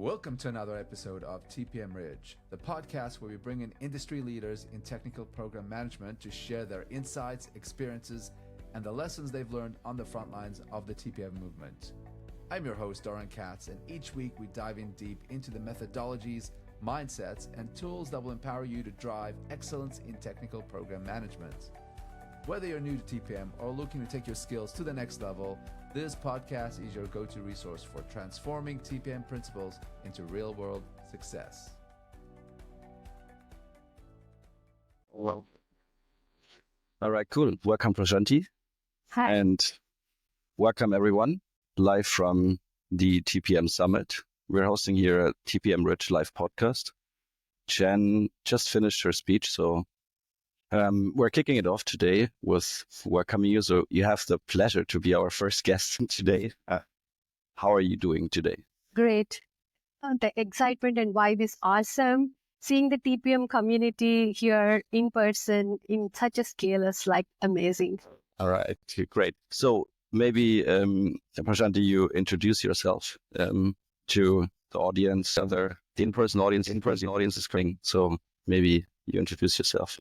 Welcome to another episode of TPM Ridge, the podcast where we bring in industry leaders in technical program management to share their insights, experiences, and the lessons they've learned on the front lines of the TPM movement. I'm your host, Doran Katz, and each week we dive in deep into the methodologies, mindsets, and tools that will empower you to drive excellence in technical program management. Whether you're new to TPM or looking to take your skills to the next level, this podcast is your go-to resource for transforming TPM principles into real-world success. Well, all right, cool. Welcome, Prasanthi. Hi. And welcome, everyone, live from the TPM Summit. We're hosting here a TPM Ridge live podcast. Jen just finished her speech, so we're kicking it off today with welcoming you. So you have the pleasure to be our first guest today. How are you doing today? Great. The excitement and vibe is awesome. Seeing the TPM community here in person in such a scale is like amazing. All right, great. So maybe, Prasanthi, you introduce yourself to the audience, the in-person audience. In-person audience is great. So maybe you introduce yourself.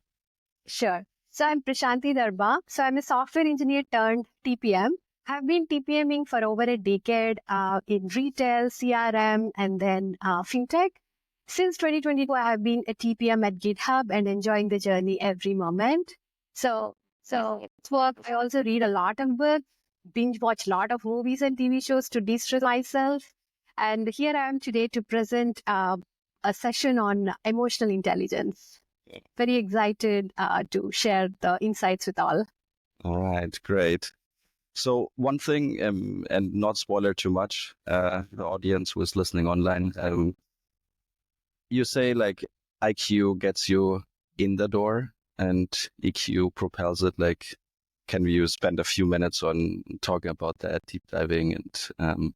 Sure. So I'm Prasanthi Darbha. So I'm a software engineer turned TPM. I've been TPMing for over a decade in retail, CRM, and then fintech. Since 2022, I have been a TPM at GitHub and enjoying the journey every moment. So it's work. I also read a lot of books, binge watch a lot of movies and TV shows to de-stress myself. And here I am today to present a session on emotional intelligence. Very excited to share the insights with all. All right, great. So one thing, and not spoiler too much, the audience who is listening online, you say like IQ gets you in the door and EQ propels it. Like, can you spend a few minutes on talking about that, deep diving, and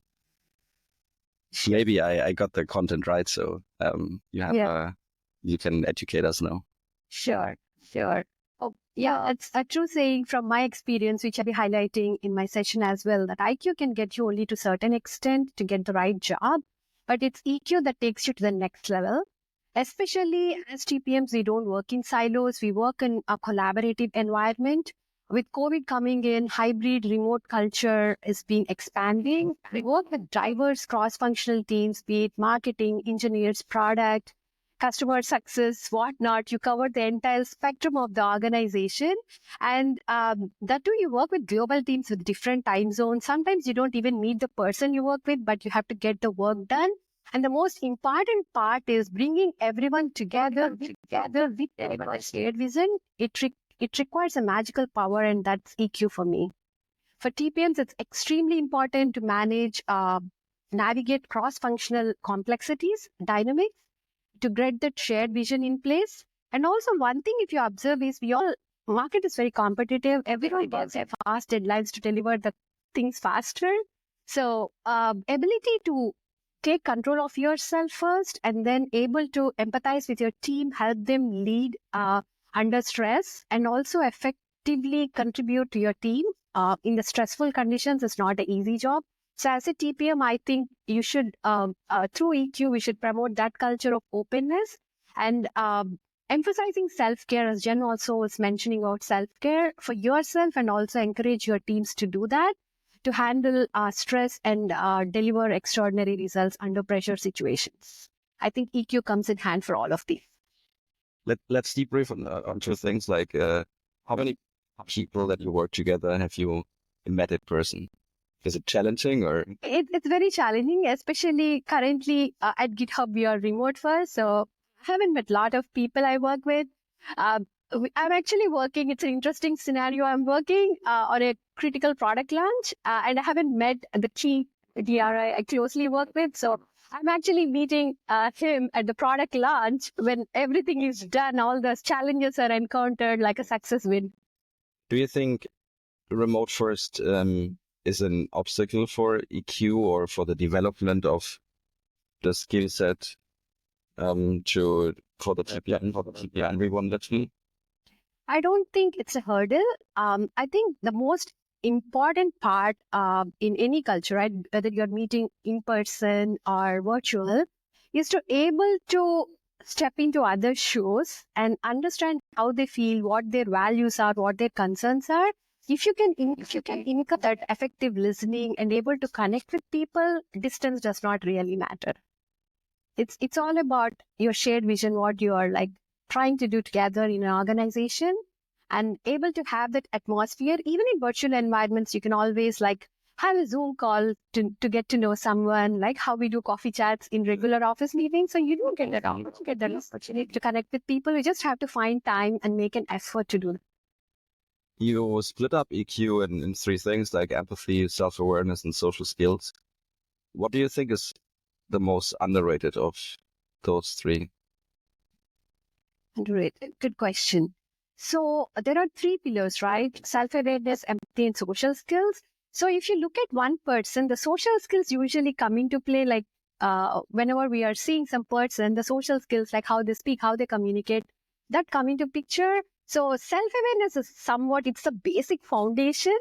maybe I got the content right, so you have you can educate us now. Sure. Oh, yeah, it's a true saying from my experience, which I'll be highlighting in my session as well, that IQ can get you only to a certain extent to get the right job, but it's EQ that takes you to the next level. Especially as TPMs, we don't work in silos, we work in a collaborative environment. With COVID coming in, hybrid remote culture is being expanding. We work with diverse cross-functional teams, be it marketing, engineers, product, customer success, whatnot. You cover the entire spectrum of the organization. And that too, you work with global teams with different time zones. Sometimes you don't even meet the person you work with, but you have to get the work done. And the most important part is bringing everyone together with a shared vision. It requires a magical power, and that's EQ for me. For TPMs, it's extremely important to manage, navigate cross-functional complexities, dynamics, to get that shared vision in place. And also one thing, if you observe, is market is very competitive. Everyone gets fast deadlines to deliver the things faster. So ability to take control of yourself first and then able to empathize with your team, help them lead under stress, and also effectively contribute to your team in the stressful conditions is not an easy job. So as a TPM, I think you should, through EQ, we should promote that culture of openness and emphasizing self-care, as Jen also was mentioning about self-care for yourself, and also encourage your teams to do that, to handle stress and deliver extraordinary results under pressure situations. I think EQ comes in hand for all of these. Let's debrief on two things, like how many people that you work together have you met in person? Is it challenging or? It's very challenging, especially currently at GitHub, we are remote first. So I haven't met a lot of people I work with. I'm actually working, it's an interesting scenario. I'm working on a critical product launch and I haven't met the key DRI I closely work with. So I'm actually meeting him at the product launch when everything is done, all the challenges are encountered like a success win. Do you think remote first is an obstacle for EQ or for the development of the skill set for the TPM everyone that's me? I don't think it's a hurdle. I think the most important part in any culture, right, whether you're meeting in person or virtual, is to able to step into others' shoes and understand how they feel, what their values are, what their concerns are. If you can inculcate that effective listening and able to connect with people, distance does not really matter. It's all about your shared vision, what you are like trying to do together in an organization, and able to have that atmosphere. Even in virtual environments, you can always like have a Zoom call to get to know someone, like how we do coffee chats in regular office meetings. So you don't get that opportunity to connect with people. You just have to find time and make an effort to do that. You split up EQ in three things like empathy, self-awareness, and social skills. What do you think is the most underrated of those three? Underrated. Good question. So there are three pillars, right? Self-awareness, empathy, and social skills. So if you look at one person, the social skills usually come into play like whenever we are seeing some person, the social skills like how they speak, how they communicate, that come into picture. So self-awareness is somewhat, it's the basic foundation,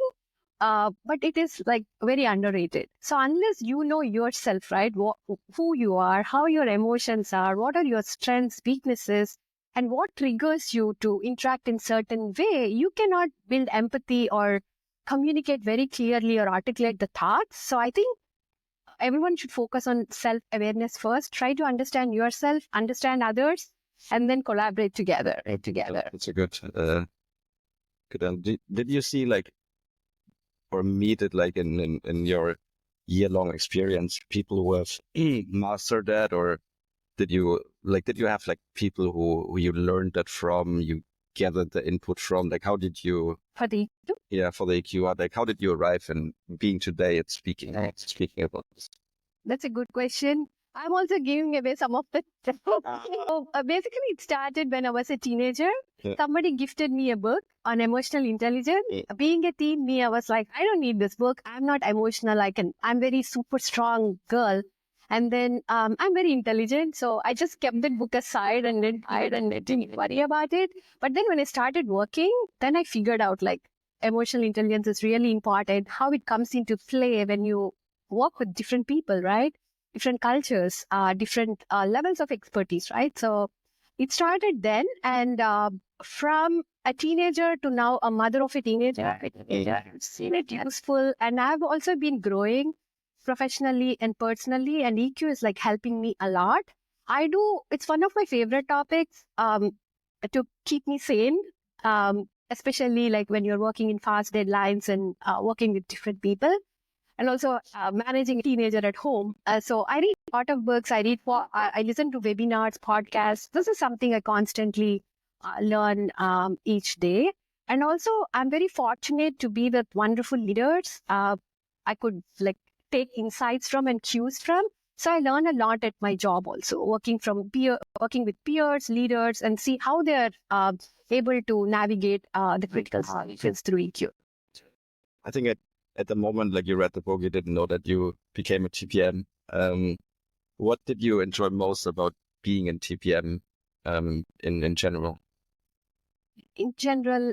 but it is like very underrated. So unless you know yourself, right, who you are, how your emotions are, what are your strengths, weaknesses, and what triggers you to interact in certain way, you cannot build empathy or communicate very clearly or articulate the thoughts. So I think everyone should focus on self-awareness first. Try to understand yourself, understand others, and then collaborate together. That's a good. Did you see like, or meet it like in your year-long experience, people who have mastered that, or did you have like people who you learned that from, you gathered the input from? Like, how did you? For the For the EQ, like, how did you arrive in being today at speaking about this? That's a good question. I'm also giving away some of the. So basically, it started when I was a teenager. Yeah. Somebody gifted me a book on emotional intelligence. Yeah. Being a teen, I was like, I don't need this book. I'm not emotional. I'm very super strong girl. And then I'm very intelligent. So I just kept that book aside and didn't worry about it. But then when I started working, then I figured out like emotional intelligence is really important, how it comes into play when you work with different people, right? Different cultures, different levels of expertise, right? So it started then, and from a teenager to now a mother of a teenager, I've seen it useful, and I've also been growing professionally and personally, and EQ is like helping me a lot. It's one of my favorite topics to keep me sane, especially like when you're working in fast deadlines and working with different people. And also managing a teenager at home. So I read a lot of books. I listen to webinars, podcasts. This is something I constantly learn each day. And also, I'm very fortunate to be with wonderful leaders. I could like take insights from and cues from. So I learn a lot at my job also, working with peers, leaders, and see how they're able to navigate the critical situations through EQ. I think at the moment, like you read the book, you didn't know that you became a TPM. What did you enjoy most about being in TPM in general? In general,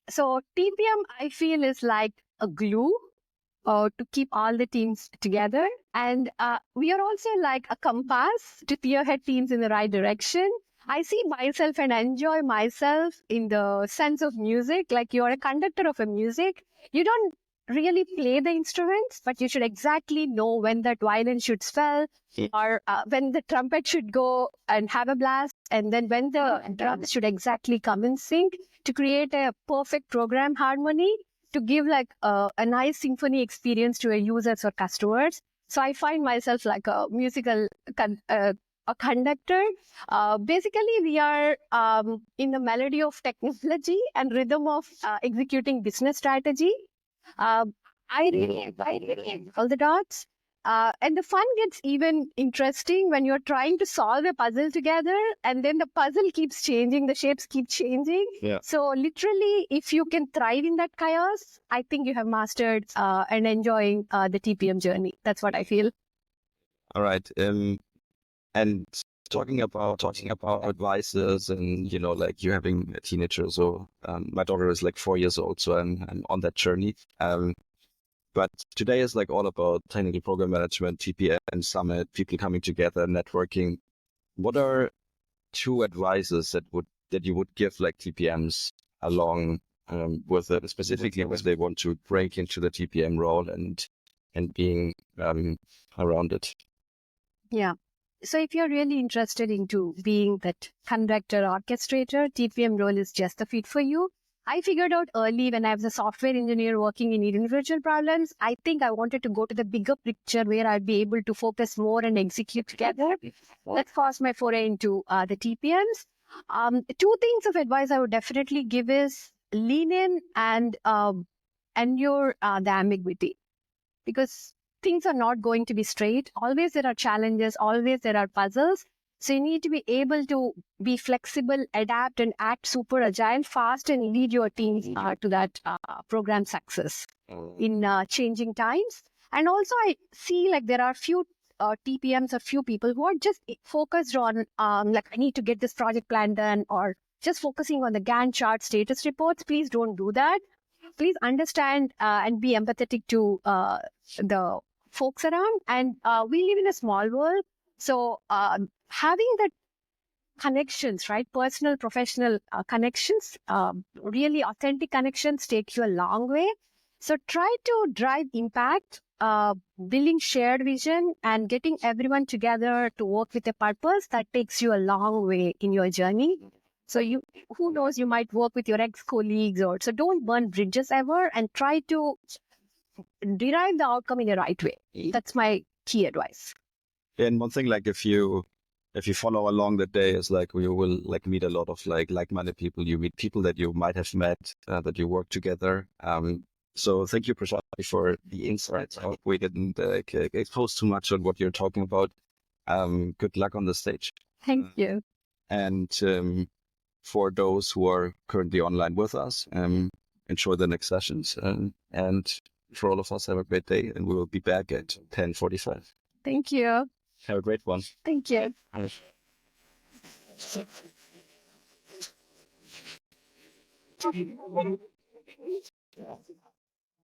so TPM, I feel, is like a glue to keep all the teams together. And we are also like a compass to spearhead teams in the right direction. I see myself and enjoy myself in the sense of music. Like you're a conductor of a music. You don't really play the instruments, but you should exactly know when that violin should swell or when the trumpet should go and have a blast, and then when the drums should exactly come in sync to create a perfect program harmony to give like a nice symphony experience to a users or customers. So I find myself like a musical a conductor. Basically, we are in the melody of technology and rhythm of executing business strategy. I really all the dots. And the fun gets even interesting when you're trying to solve a puzzle together, and then the puzzle keeps changing, the shapes keep changing. Yeah. So literally, if you can thrive in that chaos, I think you have mastered and enjoying the TPM journey. That's what I feel. All right. And talking about advices and, like you having a teenager. So my daughter is like 4 years old, so I'm on that journey. But today is like all about technical program management, TPM Summit, people coming together, networking. What are two advices that you would give like TPMs along with it, specifically when they want to break into the TPM role and being around it? Yeah. So if you're really interested into being that conductor, orchestrator, TPM role is just the fit for you. I figured out early when I was a software engineer working in individual problems, I think I wanted to go to the bigger picture where I'd be able to focus more and execute together. That caused my foray into the TPMs. Two things of advice I would definitely give is lean in and endure the ambiguity, because things are not going to be straight. Always there are challenges, always there are puzzles. So you need to be able to be flexible, adapt, and act super agile, fast, and lead your team to that program success in changing times. And also I see like there are few TPMs or few people who are just focused on like I need to get this project plan done, or just focusing on the Gantt chart status reports. Please don't do that. Please understand and be empathetic to the folks around. And we live in a small world. So having that connections, right? Personal, professional connections, really authentic connections take you a long way. So try to drive impact, building shared vision and getting everyone together to work with a purpose. That takes you a long way in your journey. So who knows, you might work with your ex-colleagues, or so don't burn bridges ever, and try to derive the outcome in the right way. That's my key advice. And one thing, like if you follow along the day, is like you will like meet a lot of like-minded people. You meet people that you might have met, that you work together. So thank you, Prasanthi, for the insights. I hope we didn't expose too much on what you're talking about. Good luck on the stage. Thank you. And for those who are currently online with us, enjoy the next sessions. And for all of us, have a great day, and we will be back at 10:45. Thank you. Have a great one. Thank you.